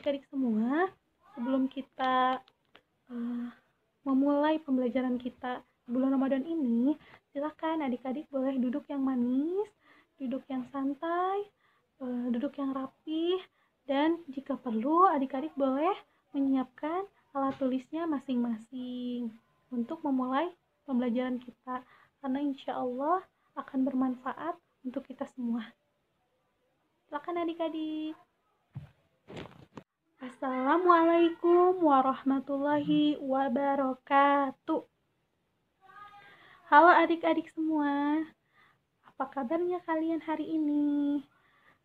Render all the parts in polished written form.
adik-adik semua, sebelum kita memulai pembelajaran kita bulan Ramadan ini, silakan adik-adik boleh duduk yang manis, duduk yang santai, duduk yang rapih, dan jika perlu adik-adik boleh menyiapkan alat tulisnya masing-masing untuk memulai pembelajaran kita, karena insya Allah akan bermanfaat untuk kita semua. Silakan adik-adik. Assalamualaikum warahmatullahi wabarakatuh. Halo adik-adik semua, apa kabarnya kalian hari ini?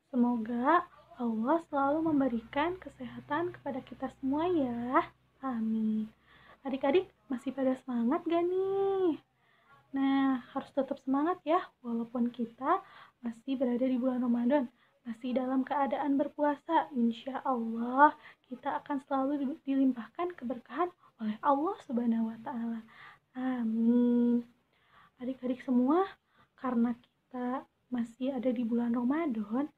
Semoga Allah selalu memberikan kesehatan kepada kita semua ya. Amin. Adik-adik masih pada semangat gak nih? Nah, harus tetap semangat ya, walaupun kita masih berada di bulan Ramadan, masih dalam keadaan berpuasa. Insya Allah kita akan selalu dilimpahkan keberkahan oleh Allah Subhanahu wa Ta'ala. Amin. Adik-adik semua, karena kita masih ada di bulan Ramadan,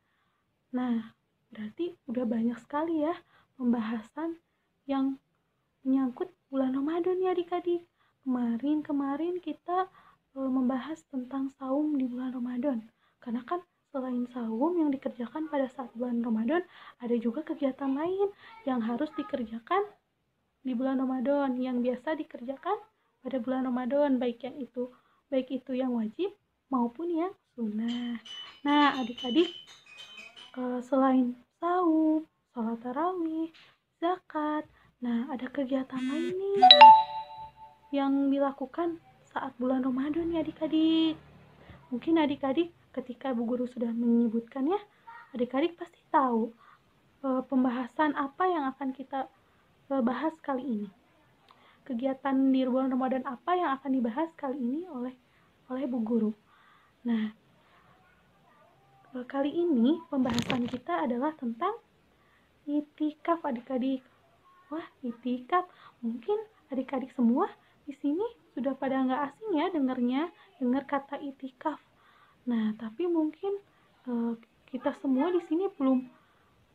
nah berarti udah banyak sekali ya pembahasan yang menyangkut bulan Ramadan ya adik-adik. Kemarin kita membahas tentang saum di bulan Ramadan, karena kan selain saum yang dikerjakan pada saat bulan Ramadan, ada juga kegiatan lain yang harus dikerjakan di bulan Ramadan, yang biasa dikerjakan pada bulan Ramadan, baik itu yang wajib maupun yang sunnah. Nah adik-adik, selain saum, sholat tarawih, zakat, nah ada kegiatan lain nih yang dilakukan saat bulan Ramadan ya adik-adik. Mungkin adik-adik ketika Bu Guru sudah menyebutkannya, adik-adik pasti tahu pembahasan apa yang akan kita bahas kali ini. Kegiatan di bulan Ramadan apa yang akan dibahas kali ini oleh Bu Guru. Nah, kali ini pembahasan kita adalah tentang itikaf adik-adik. Wah, itikaf. Mungkin adik-adik semua di sini sudah pada nggak asing ya dengar kata itikaf. Nah, tapi mungkin kita semua di sini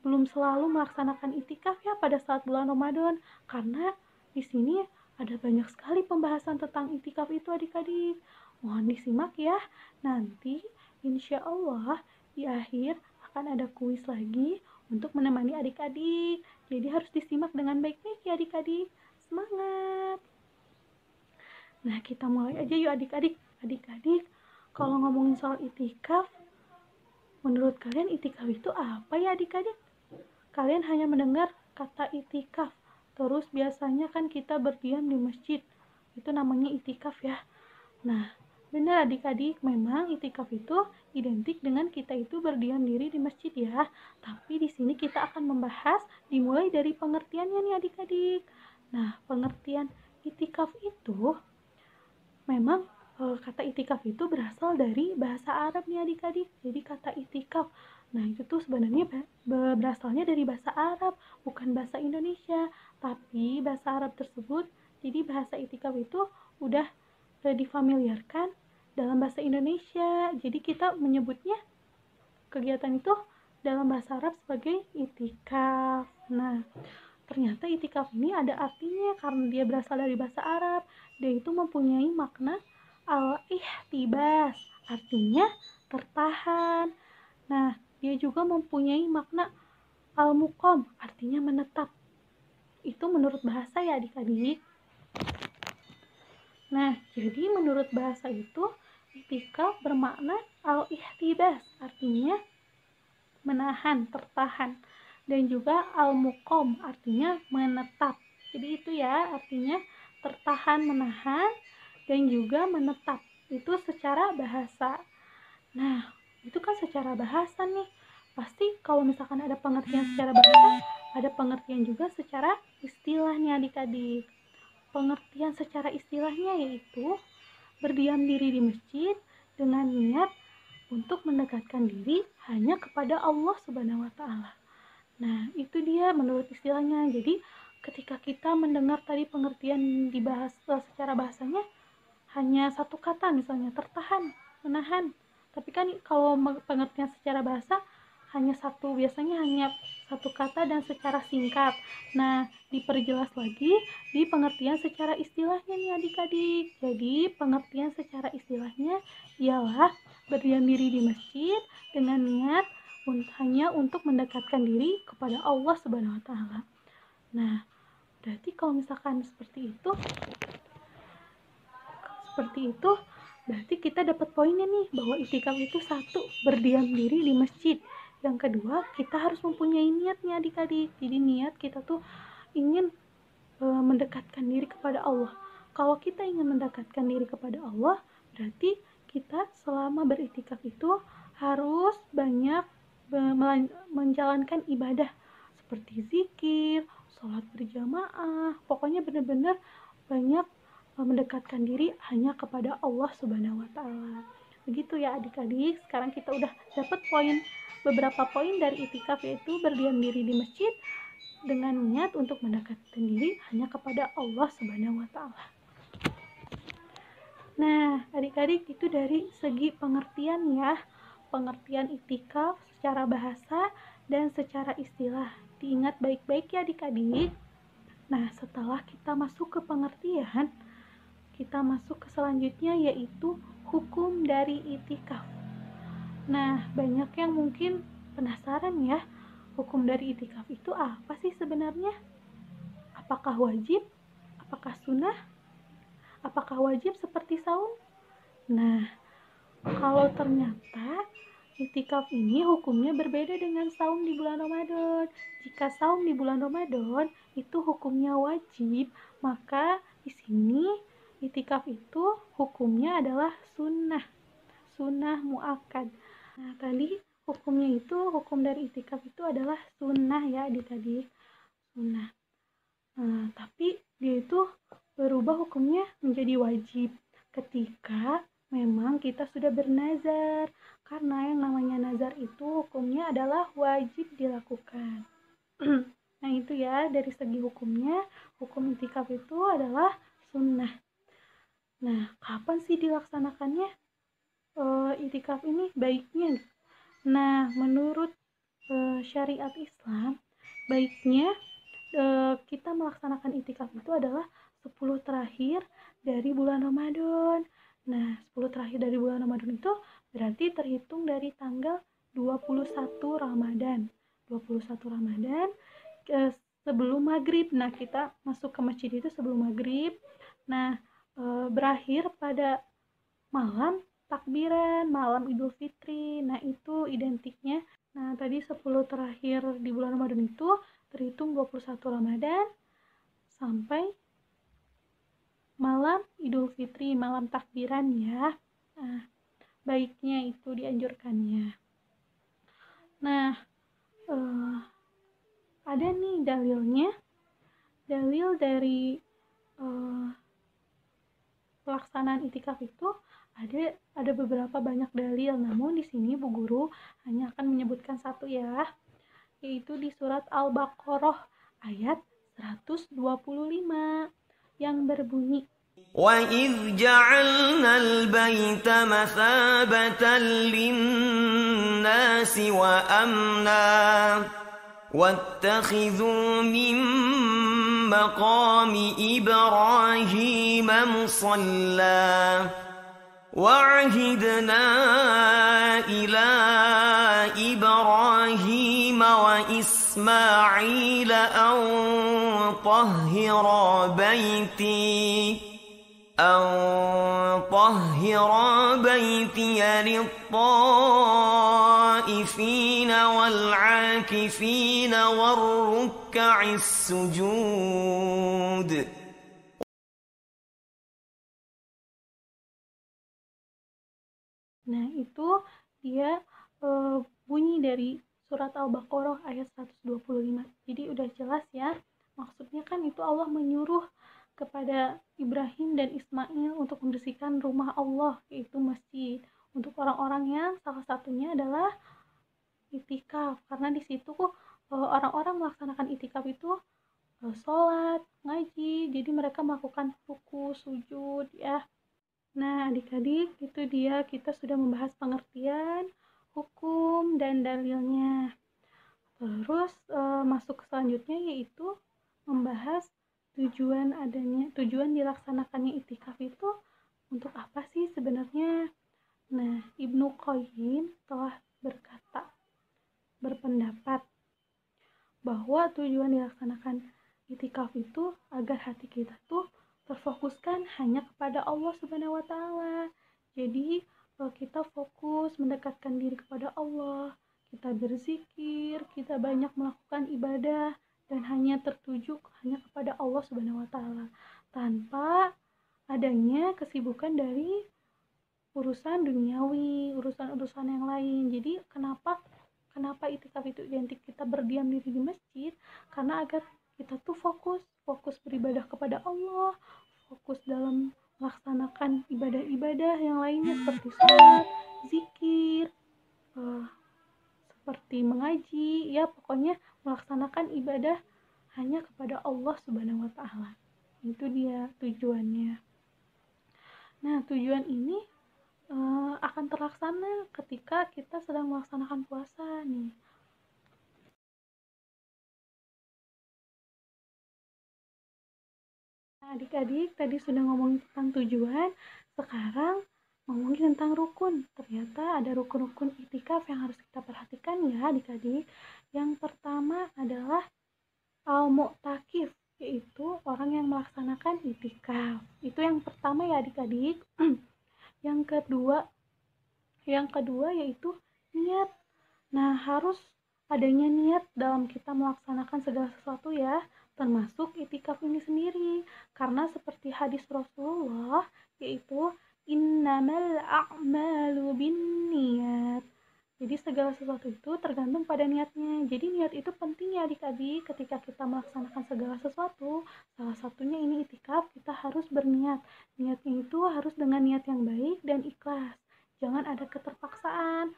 belum selalu melaksanakan itikaf ya pada saat bulan Ramadan, karena di sini ada banyak sekali pembahasan tentang itikaf itu adik-adik. Mohon disimak ya. Nanti insya Allah di akhir akan ada kuis lagi untuk menemani adik-adik. Jadi harus disimak dengan baik-baik ya adik-adik. Semangat! Nah, kita mulai aja yuk adik-adik. Adik-adik, kalau ngomongin soal itikaf, menurut kalian itikaf itu apa ya adik-adik? Kalian hanya mendengar kata itikaf, terus biasanya kan kita berdiam di masjid. Itu namanya itikaf ya. Nah, benar adik-adik, memang itikaf itu identik dengan kita itu berdiam diri di masjid ya. Tapi di sini kita akan membahas dimulai dari pengertiannya nih adik-adik. Nah, pengertian itikaf itu memang kata itikaf itu berasal dari bahasa Arab nih adik-adik. Jadi kata itikaf, nah itu tuh sebenarnya berasalnya dari bahasa Arab, bukan bahasa Indonesia. Tapi bahasa Arab tersebut, jadi bahasa itikaf itu udah difamiliarkan dalam bahasa Indonesia. Jadi kita menyebutnya kegiatan itu dalam bahasa Arab sebagai itikaf. Nah, ternyata itikaf ini ada artinya karena dia berasal dari bahasa Arab. Dia itu mempunyai makna al-ihtibas, artinya tertahan. Nah, dia juga mempunyai makna al-muqam, artinya menetap. Itu menurut bahasa ya adik-adik. Nah, jadi menurut bahasa itu itikaf bermakna al-ihtibas, artinya menahan, tertahan, dan juga al-muqam artinya menetap. Jadi itu ya artinya tertahan, menahan, dan juga menetap. Itu secara bahasa. Nah, itu kan secara bahasa nih. Pasti kalau misalkan ada pengertian secara bahasa, ada pengertian juga secara istilahnya adik-adik. Pengertian secara istilahnya yaitu berdiam diri di masjid dengan niat untuk mendekatkan diri hanya kepada Allah Subhanahu wa Ta'ala. Nah, itu dia menurut istilahnya. Jadi, ketika kita mendengar tadi pengertian dibahas secara bahasanya, hanya satu kata misalnya, tertahan, menahan. Tapi kan kalau pengertian secara bahasa hanya satu, biasanya hanya satu kata dan secara singkat. Nah, diperjelas lagi di pengertian secara istilahnya nih adik-adik. Jadi, pengertian secara istilahnya ialah berdiam diri di masjid dengan niat hanya untuk mendekatkan diri kepada Allah Subhanahu wa taala. Nah, berarti kalau misalkan seperti itu berarti kita dapat poinnya nih bahwa itikaf itu satu, berdiam diri di masjid. Yang kedua, kita harus mempunyai niat nih adik-adik. Jadi niat kita tuh ingin mendekatkan diri kepada Allah. Kalau kita ingin mendekatkan diri kepada Allah, berarti kita selama beritikaf itu harus banyak menjalankan ibadah seperti zikir, sholat berjamaah, pokoknya benar-benar banyak mendekatkan diri hanya kepada Allah Subhanahu wa taala. Begitu ya adik-adik. Sekarang kita udah dapat beberapa poin dari itikaf, yaitu berdiam diri di masjid dengan niat untuk mendekatkan diri hanya kepada Allah Subhanahu wa taala. Nah, adik-adik, itu dari segi pengertian ya. Pengertian itikaf secara bahasa dan secara istilah. Diingat baik-baik ya adik-adik. Nah, setelah kita masuk ke pengertian, kita masuk ke selanjutnya, yaitu hukum dari itikaf. Nah, banyak yang mungkin penasaran ya, hukum dari itikaf itu apa sih sebenarnya? Apakah wajib? Apakah sunnah? Apakah wajib seperti saum? Nah, kalau ternyata itikaf ini hukumnya berbeda dengan saum di bulan Ramadan. Jika saum di bulan Ramadan itu hukumnya wajib, maka di sini itikaf itu hukumnya adalah sunnah muakkad. Nah, tadi hukumnya itu, hukum dari itikaf itu adalah sunnah ya adik-adik, sunnah. Tapi dia itu berubah hukumnya menjadi wajib ketika memang kita sudah bernazar, karena yang namanya nazar itu hukumnya adalah wajib dilakukan. Nah itu ya, dari segi hukumnya, hukum itikaf itu adalah sunnah. Nah, kapan sih dilaksanakannya itikaf ini baiknya? Nah, menurut syariat Islam, baiknya kita melaksanakan itikaf itu adalah 10 terakhir dari bulan Ramadan. Nah, 10 terakhir dari bulan Ramadan itu berarti terhitung dari tanggal 21 Ramadan. 21 Ramadan sebelum maghrib. Nah, kita masuk ke masjid itu sebelum maghrib. Nah, berakhir pada malam takbiran, malam Idul Fitri. Nah, itu identiknya. Nah, tadi 10 terakhir di bulan Ramadan itu terhitung 21 Ramadan sampai malam Idul Fitri, malam takbiran ya. Nah, baiknya itu dianjurkannya. Nah, ada nih dalilnya. Dalil dari pelaksanaan itikaf itu ada beberapa banyak dalil, namun di sini Bu Guru hanya akan menyebutkan satu ya, yaitu di surat Al-Baqarah ayat 125 yang berbunyi, وَإِذْ جَعَلْنَا الْبَيْتَ مَثَابَةً لِلنَّاسِ وَأَمْنًا وَاتَّخِذُوا مِن مَّقَامِ إِبْرَاهِيمَ مُصَلًّى وَعَهِدْنَا إِلَى إِبْرَاهِيمَ وَإِسْمَاعِيلَ أَن طَهِّرَا بَيْتِيَ لِلطَّائِفِينَ وَالْعَاكِفِينَ وَالرُّكَّعِ السُّجُودِ. Nah, itu dia bunyi dari surat Al-Baqarah ayat 125. Jadi udah jelas ya. Maksudnya kan itu Allah menyuruh kepada Ibrahim dan Ismail untuk membersihkan rumah Allah, yaitu masjid, untuk orang-orang yang salah satunya adalah itikaf. Karena di situ orang-orang melaksanakan itikaf itu sholat, ngaji, jadi mereka melakukan ruku, sujud ya. Nah, adik-adik, itu dia, kita sudah membahas pengertian, hukum, dan dalilnya. Terus masuk selanjutnya yaitu membahas tujuan dilaksanakannya itikaf itu untuk apa sih sebenarnya. Nah, Ibnu Qayyim telah berpendapat bahwa tujuan dilaksanakan itikaf itu agar hati kita tuh terfokuskan hanya kepada Allah Subhanahu wa taala. Jadi kita fokus mendekatkan diri kepada Allah, kita berzikir, kita banyak melakukan ibadah dan hanya tertuju hanya kepada Allah Subhanahu wa taala tanpa adanya kesibukan dari urusan duniawi, urusan-urusan yang lain. Jadi kenapa itikaf itu identik kita berdiam diri di masjid? Karena agar kita tuh fokus beribadah kepada Allah, fokus dalam melaksanakan ibadah-ibadah yang lainnya seperti sholat, zikir, seperti mengaji, ya pokoknya melaksanakan ibadah hanya kepada Allah Subhanahu wa taala. Itu dia tujuannya. Nah, tujuan ini akan terlaksana ketika kita sedang melaksanakan puasa nih. Nah, adik-adik tadi sudah ngomongin tentang tujuan, sekarang ngomongin tentang rukun. Ternyata ada rukun-rukun itikaf yang harus kita perhatikan ya adik-adik. Yang pertama adalah al-mu'takif, yaitu orang yang melaksanakan itikaf. Itu yang pertama ya adik-adik. Yang kedua yaitu niat. Nah, harus adanya niat dalam kita melaksanakan segala sesuatu ya, termasuk itikaf ini sendiri. Karena seperti hadis Rasulullah, yaitu innamal a'malu binniyat. Jadi segala sesuatu itu tergantung pada niatnya. Jadi niat itu penting ya adik-adik ketika kita melaksanakan segala sesuatu. Salah satunya ini itikaf, kita harus berniat. Niatnya itu harus dengan niat yang baik dan ikhlas. Jangan ada keterpaksaan.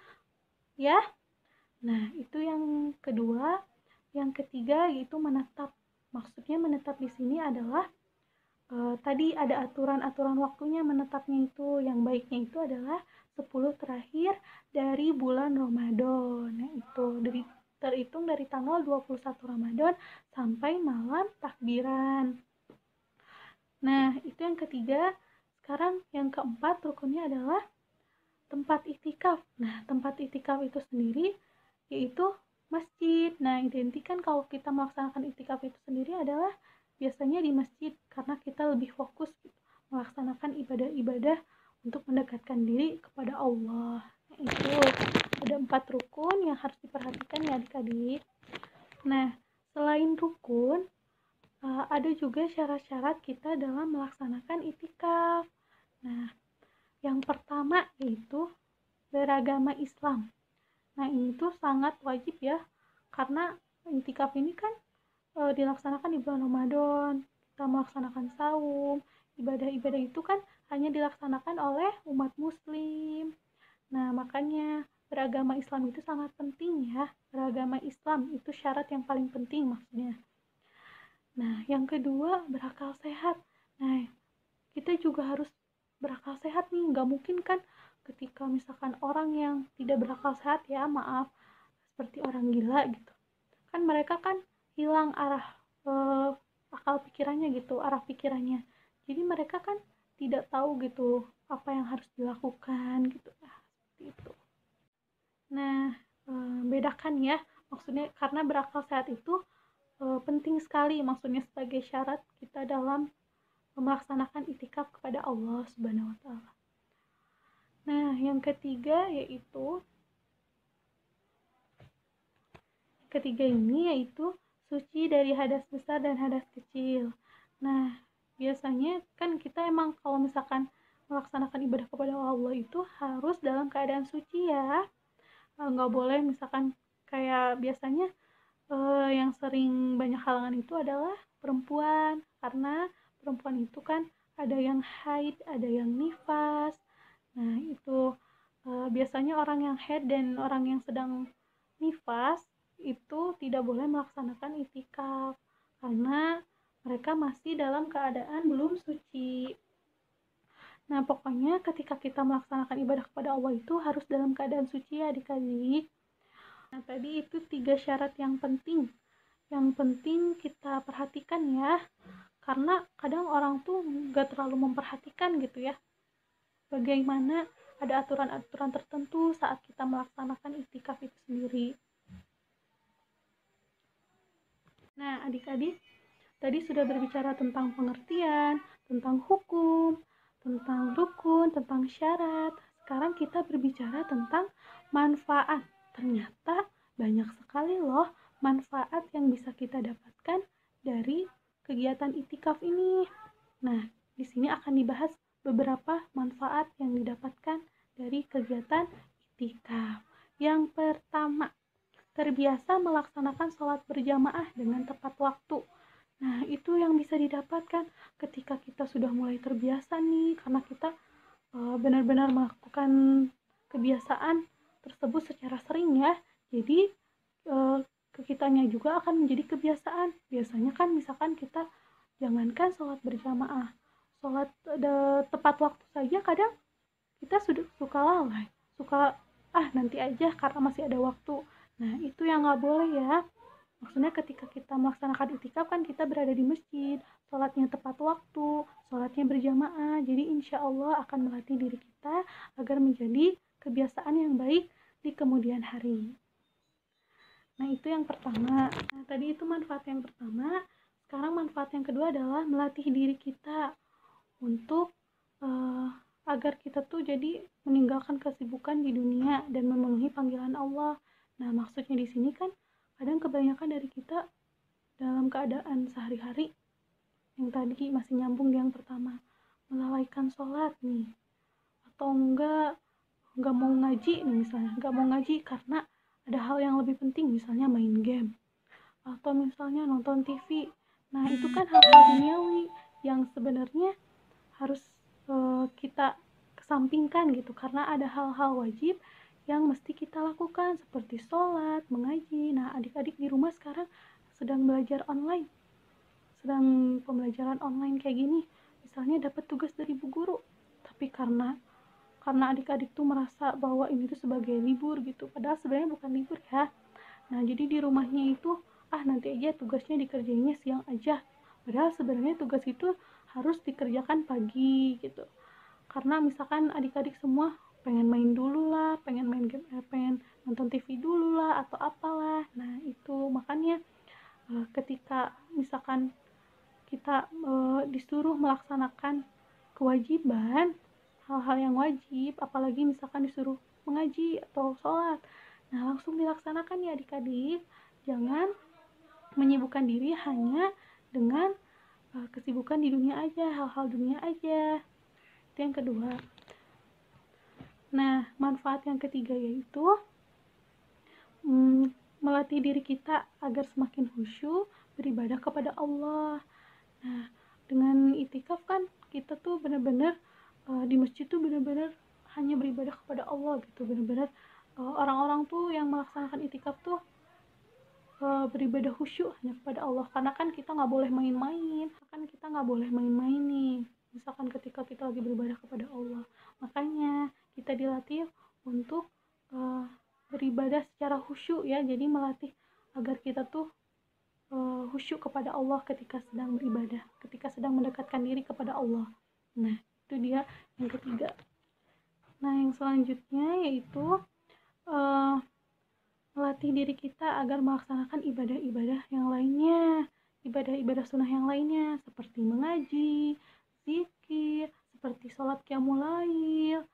Ya. Nah, itu yang kedua. Yang ketiga yaitu menetap. Maksudnya menetap di sini adalah tadi ada aturan-aturan waktunya menetapnya itu. Yang baiknya itu adalah 10 terakhir dari bulan Ramadan. Nah, itu terhitung dari tanggal 21 Ramadan sampai malam takbiran. Nah, itu yang ketiga. Sekarang yang keempat rukunnya adalah tempat itikaf. Nah, tempat itikaf itu sendiri yaitu masjid. Nah, identik kan kalau kita melaksanakan itikaf itu sendiri adalah biasanya di masjid karena kita lebih fokus melaksanakan ibadah-ibadah untuk mendekatkan diri kepada Allah. Nah, itu ada 4 rukun yang harus diperhatikan ya adik-adik. Nah, selain rukun, ada juga syarat-syarat kita dalam melaksanakan itikaf. Nah, yang pertama yaitu beragama Islam. Nah, ini tuh sangat wajib ya, karena itikaf ini kan dilaksanakan di bulan Ramadan. Kita melaksanakan saum, ibadah-ibadah itu kan hanya dilaksanakan oleh umat muslim. Nah, makanya beragama Islam itu sangat penting ya. Beragama Islam itu syarat yang paling penting maksudnya. Nah, yang kedua berakal sehat. Nah, kita juga harus berakal sehat nih. Nggak mungkin kan ketika misalkan orang yang tidak berakal sehat ya, maaf, seperti orang gila gitu. Kan mereka kan hilang arah akal pikirannya gitu, arah pikirannya. Jadi mereka kan tidak tahu gitu apa yang harus dilakukan gitu. Nah, seperti itu. Nah, bedakan ya, maksudnya karena berakal sehat itu penting sekali maksudnya sebagai syarat kita dalam melaksanakan itikaf kepada Allah Subhanahu wa taala. Nah, yang ketiga ini yaitu suci dari hadas besar dan hadas kecil. Nah, biasanya kan kita emang kalau misalkan melaksanakan ibadah kepada Allah itu harus dalam keadaan suci ya. Nggak boleh misalkan kayak biasanya yang sering banyak halangan itu adalah perempuan, karena perempuan itu kan ada yang haid, ada yang nifas. Nah, itu biasanya orang yang haid dan orang yang sedang nifas itu tidak boleh melaksanakan itikaf karena mereka masih dalam keadaan belum suci. Nah, pokoknya ketika kita melaksanakan ibadah kepada Allah itu harus dalam keadaan suci ya adik-adik. Nah, tadi itu 3 syarat yang penting kita perhatikan ya, karena kadang orang tuh gak terlalu memperhatikan gitu ya, bagaimana ada aturan-aturan tertentu saat kita melaksanakan iktikaf itu sendiri. Nah, adik-adik tadi sudah berbicara tentang pengertian, tentang hukum, tentang rukun, tentang syarat. Sekarang kita berbicara tentang manfaat. Ternyata banyak sekali loh manfaat yang bisa kita dapatkan dari kegiatan iktikaf ini. Nah, di sini akan dibahas beberapa manfaat yang didapatkan dari kegiatan iktikaf. Yang pertama, terbiasa melaksanakan sholat berjamaah dengan tepat waktu. Nah, itu yang bisa didapatkan ketika kita sudah mulai terbiasa nih, karena kita benar-benar melakukan kebiasaan tersebut secara sering ya. Jadi ke kitanya juga akan menjadi kebiasaan. Biasanya kan misalkan kita jangankan sholat berjamaah, sholat tepat waktu saja kadang kita suka lalai, suka nanti aja karena masih ada waktu. Nah, itu yang nggak boleh ya. Maksudnya ketika kita melaksanakan iktikaf kan kita berada di masjid, sholatnya tepat waktu, sholatnya berjamaah. Jadi insya Allah akan melatih diri kita agar menjadi kebiasaan yang baik di kemudian hari. Nah, itu yang pertama. Nah, tadi itu manfaat yang pertama. Sekarang manfaat yang kedua adalah melatih diri kita untuk agar kita tuh jadi meninggalkan kesibukan di dunia dan memenuhi panggilan Allah. Nah, maksudnya di sini kan kadang kebanyakan dari kita dalam keadaan sehari-hari yang tadi masih nyambung yang pertama, melalaikan sholat nih, atau enggak mau ngaji nih misalnya, enggak mau ngaji karena ada hal yang lebih penting, misalnya main game atau misalnya nonton TV. Nah, itu kan hal-hal duniawi yang sebenarnya harus kita kesampingkan gitu, karena ada hal-hal wajib yang mesti kita lakukan seperti sholat, mengaji. Nah, adik-adik di rumah sekarang sedang belajar online, sedang pembelajaran online kayak gini, misalnya dapat tugas dari bu guru, tapi karena adik-adik tuh merasa bahwa ini tuh sebagai libur gitu, padahal sebenarnya bukan libur ya. Nah, jadi di rumahnya itu nanti aja tugasnya dikerjainnya siang aja, padahal sebenarnya tugas itu harus dikerjakan pagi gitu. Karena misalkan adik-adik semua pengen main dulu lah, pengen main game, pengen nonton TV dulu lah atau apalah. Nah, itu makanya ketika misalkan kita disuruh melaksanakan kewajiban, hal-hal yang wajib, apalagi misalkan disuruh mengaji atau sholat, nah langsung dilaksanakan ya adik-adik. Jangan menyibukkan diri hanya dengan kesibukan di dunia aja, hal-hal dunia aja. Itu yang kedua. Nah, manfaat yang ketiga yaitu melatih diri kita agar semakin khusyuk beribadah kepada Allah. Nah, dengan itikaf kan kita tuh benar-benar di masjid tuh benar-benar hanya beribadah kepada Allah gitu. Benar-benar orang-orang tuh yang melaksanakan itikaf tuh beribadah khusyuk hanya kepada Allah, karena kan kita nggak boleh main-main, nih misalkan ketika kita lagi beribadah kepada Allah. Makanya kita dilatih untuk beribadah secara khusyuk ya, jadi melatih agar kita tuh khusyuk kepada Allah ketika sedang beribadah, ketika sedang mendekatkan diri kepada Allah. Nah, itu dia yang ketiga. Nah, yang selanjutnya yaitu melatih diri kita agar melaksanakan ibadah-ibadah yang lainnya, ibadah-ibadah sunnah yang lainnya, seperti mengaji, zikir, seperti sholat qiyamul lail,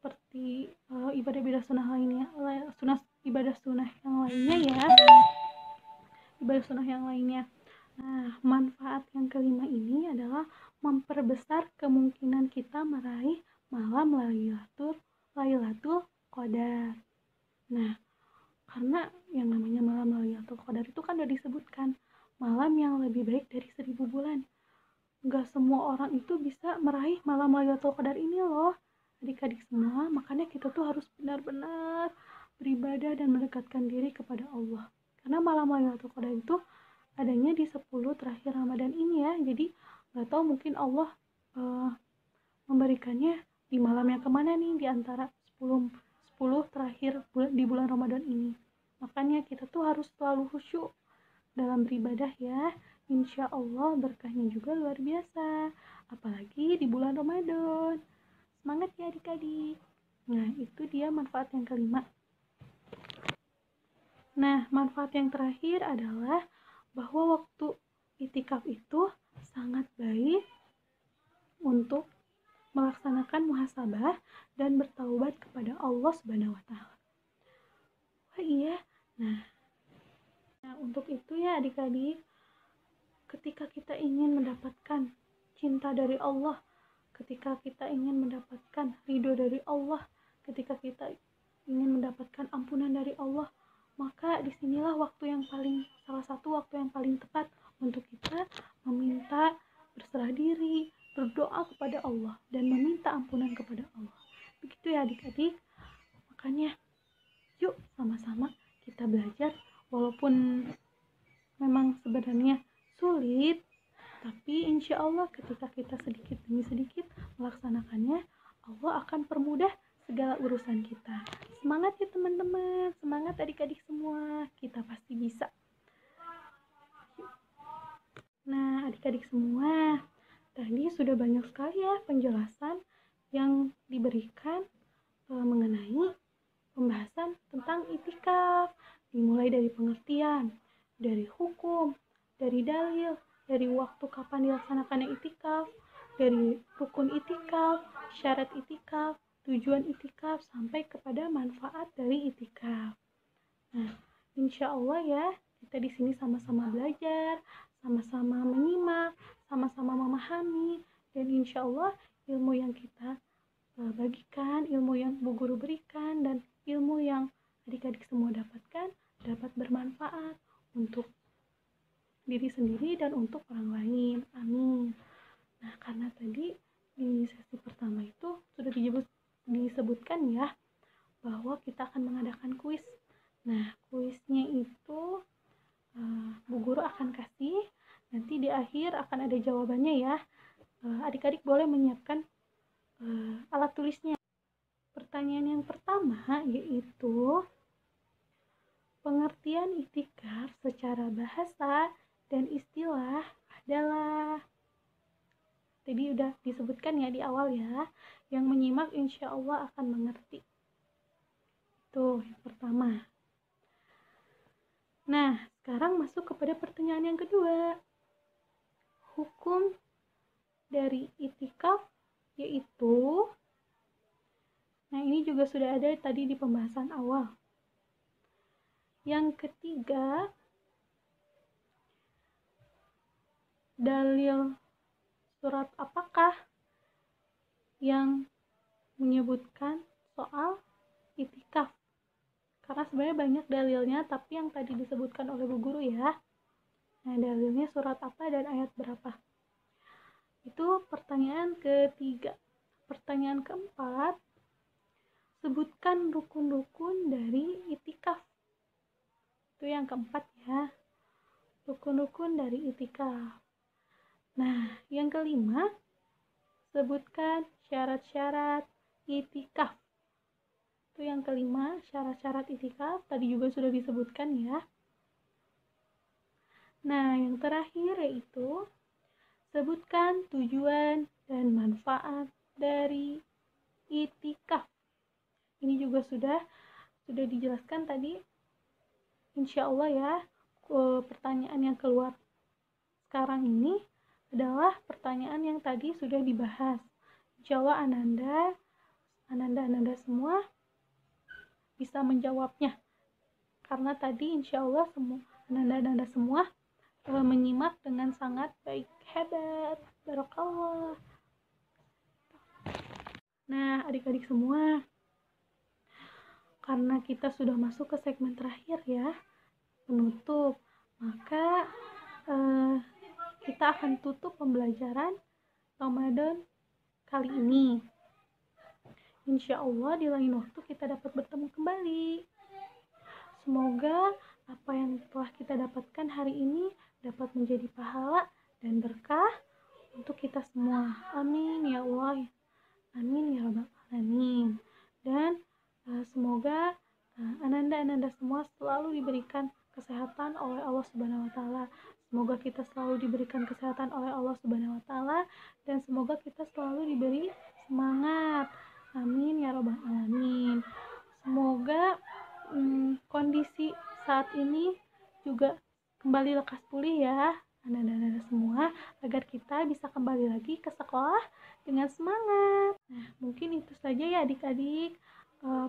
seperti ibadah-ibadah sunnah lainnya, ibadah sunnah yang lainnya ya, ibadah sunnah yang lainnya. Nah, manfaat yang kelima ini adalah memperbesar kemungkinan kita meraih malam Lailatul Qadar. Nah, karena yang namanya malam Lailatul Qadar itu kan udah disebutkan malam yang lebih baik dari 1000 bulan. Gak semua orang itu bisa meraih malam Lailatul Qadar ini loh, adik-adik semua. Makanya kita tuh harus benar-benar beribadah dan mendekatkan diri kepada Allah. Karena malam Lailatul Qadar itu adanya di 10 terakhir Ramadan ini ya. Jadi gak tahu mungkin Allah memberikannya di malam yang kemana nih, di antara 10 terakhir di bulan Ramadan ini. Makanya kita tuh harus selalu khusyuk dalam beribadah ya. Insya Allah berkahnya juga luar biasa. Apalagi di bulan Ramadan. Semangat ya adik-adik. Nah, itu dia manfaat yang kelima. Nah, manfaat yang terakhir adalah bahwa waktu itikaf itu sangat baik untuk melaksanakan muhasabah dan bertaubat kepada Allah Subhanahu wa taala. Wah iya. Nah, untuk itu ya adik-adik, ketika kita ingin mendapatkan cinta dari Allah, ketika kita ingin mendapatkan ridho dari Allah, ketika kita ingin mendapatkan ampunan dari Allah, maka disinilah salah satu waktu yang paling tepat untuk kita meminta, berserah diri, berdoa kepada Allah, dan meminta ampunan kepada Allah. Begitu ya adik-adik. Makanya yuk sama-sama kita belajar, walaupun memang sebenarnya sulit, tapi insya Allah ketika kita sedikit demi sedikit melaksanakannya, Allah akan permudah segala urusan kita. Semangat ya teman-teman, semangat adik-adik semua, kita pasti bisa. Nah adik-adik semua, tadi sudah banyak sekali ya penjelasan yang diberikan mengenai pembahasan tentang itikaf, dimulai dari pengertian, dari hukum, dari dalil, dari waktu kapan dilaksanakannya itikaf, dari rukun itikaf, syarat itikaf, tujuan itikaf, sampai kepada manfaat dari itikaf. Nah, insya Allah ya, kita di sini sama-sama belajar, sama-sama menyimak, sama-sama memahami, dan insya Allah ilmu yang kita bagikan, ilmu yang Bu Guru berikan, dan ilmu yang adik-adik semua dapatkan dapat bermanfaat untuk diri sendiri dan untuk orang lain. Amin. Nah, karena tadi di sesi pertama itu sudah disebutkan ya bahwa kita akan mengadakan kuis. Nah, kuisnya itu Bu Guru akan kasih, nanti di akhir akan ada jawabannya ya. Adik-adik boleh menyiapkan alat tulisnya. Pertanyaan yang pertama yaitu pengertian itikaf secara bahasa dan istilah adalah, tadi udah disebutkan ya di awal ya, yang menyimak insya Allah akan mengerti. Itu yang pertama. Nah, sekarang masuk kepada pertanyaan yang kedua. Hukum dari itikaf yaitu, nah ini juga sudah ada tadi di pembahasan awal. Yang ketiga, dalil surat apakah yang menyebutkan soal itikaf? Karena sebenarnya banyak dalilnya, tapi yang tadi disebutkan oleh Bu Guru ya. Nah, dalilnya surat apa dan ayat berapa? Itu pertanyaan ketiga. Pertanyaan keempat, sebutkan rukun-rukun dari itikaf. Itu yang keempat ya. Rukun-rukun dari itikaf. Nah, yang kelima, sebutkan syarat-syarat itikaf. Itu yang kelima, syarat-syarat itikaf. Tadi juga sudah disebutkan ya. Nah, yang terakhir yaitu sebutkan tujuan dan manfaat dari itikaf. Ini juga sudah dijelaskan tadi. Insya Allah ya, pertanyaan yang keluar sekarang ini adalah pertanyaan yang tadi sudah dibahas. Insya Allah Ananda semua bisa menjawabnya. Karena tadi insya Allah semua Ananda semua menyimak dengan sangat baik. Hebat, barakallah. Nah, adik-adik semua, karena kita sudah masuk ke segmen terakhir ya, penutup, maka kita akan tutup pembelajaran Ramadan kali ini. Insya Allah di lain waktu kita dapat bertemu kembali. Semoga apa yang telah kita dapatkan hari ini dapat menjadi pahala dan berkah untuk kita semua. Amin ya Allah. Amin ya Rabbal Alamin. Dan semoga Ananda semua selalu diberikan kesehatan oleh Allah Subhanahu wa taala. Semoga kita selalu diberikan kesehatan oleh Allah Subhanahu wa taala dan semoga kita selalu diberi semangat. Amin ya rabbal alamin. Semoga kondisi saat ini juga kembali lekas pulih ya ananda semua, agar kita bisa kembali lagi ke sekolah dengan semangat. Nah, mungkin itu saja ya adik-adik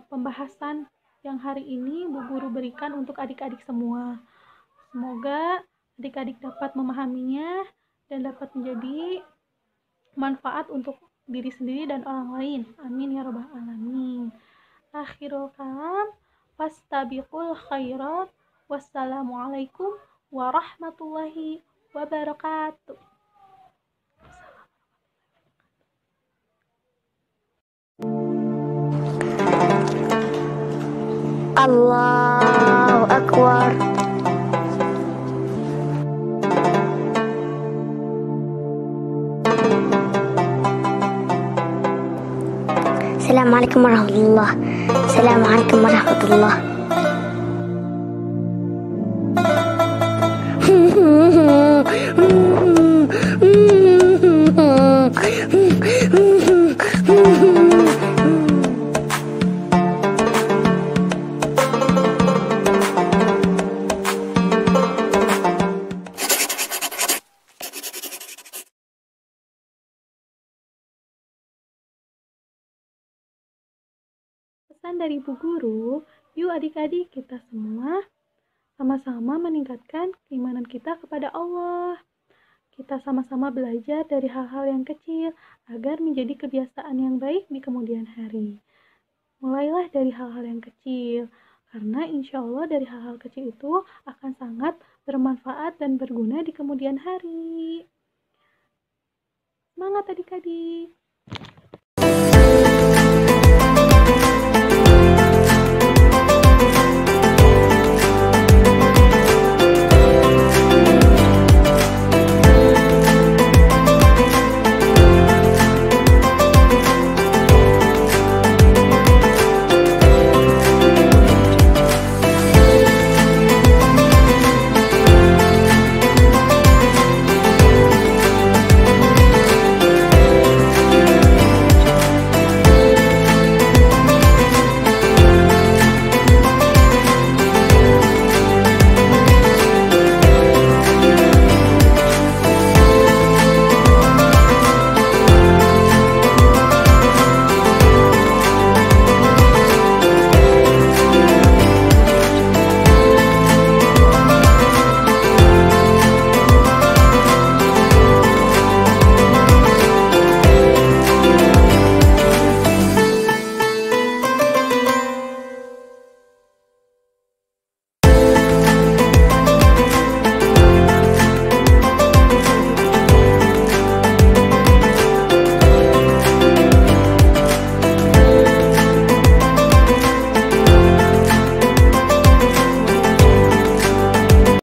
pembahasan yang hari ini Bu Guru berikan untuk adik-adik semua. Semoga adik-adik dapat memahaminya dan dapat menjadi manfaat untuk diri sendiri dan orang lain. Amin ya rabbal alamin. Akhirul kalam, fastabiqul khairat. Wassalamualaikum warahmatullahi wabarakatuh. Allahu Akbar. Assalamualaikum warahmatullah. Assalamualaikum warahmatullah. Pesan dari Bu Guru, yuk adik-adik kita semua sama-sama meningkatkan keimanan kita kepada Allah. Kita sama-sama belajar dari hal-hal yang kecil agar menjadi kebiasaan yang baik di kemudian hari. Mulailah dari hal-hal yang kecil, karena insya Allah dari hal-hal kecil itu akan sangat bermanfaat dan berguna di kemudian hari. Semangat adik-adik!